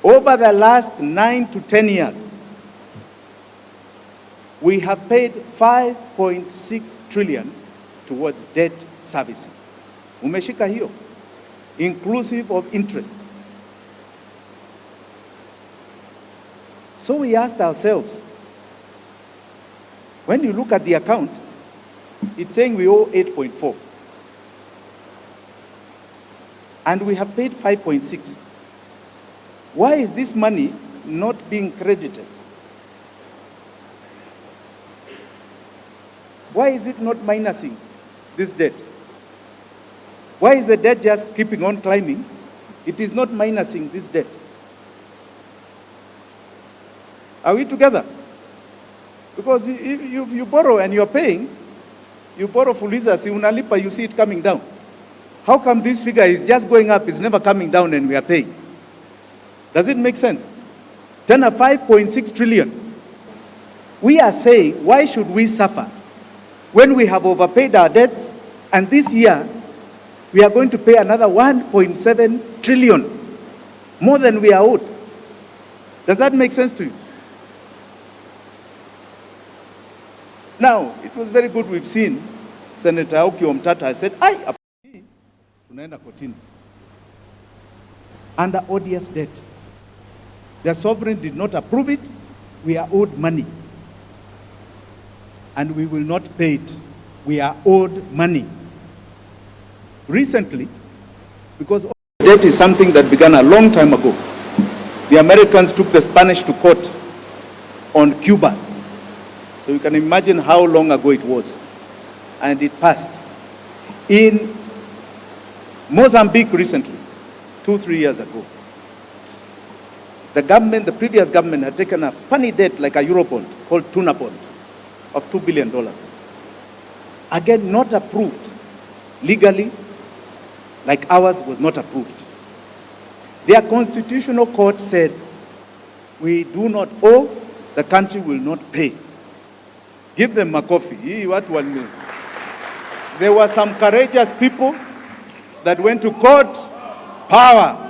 Over the last 9 to 10 years, we have paid 5.6 trillion towards debt servicing. Umeshika hiyo, inclusive of interest. So we asked ourselves, when you look at the account, it's saying we owe 8.4. And we have paid 5.6. Why is this money not being credited? Why is it not minusing this debt? Why is the debt just keeping on climbing? It is not minusing this debt. Are we together? Because if you borrow and you're paying, you borrow fuliza, si unalipa, you see it coming down. How come this figure is just going up, it's never coming down, and we are paying? Does it make sense? Then a 5.6 trillion. We are saying, why should we suffer when we have overpaid our debts, and this year we are going to pay another 1.7 trillion, more than we are owed? Does that make sense to you? Now, it was very good we've seen Senator Auki Omtata said, tunaenda kotini under odious debt. The sovereign did not approve it. We are owed money. And we will not pay it. We are owed money. Recently, because debt is something that began a long time ago, the Americans took the Spanish to court on Cuba. So you can imagine how long ago it was. And it passed. In Mozambique recently, 2-3 years ago, the previous government had taken a funny debt like a Eurobond called tuna bond of $2 billion. Again, not approved legally, like ours was not approved. Their constitutional court said, we do not owe, the country will not pay. Give them a coffee. There were some courageous people that went to court, power.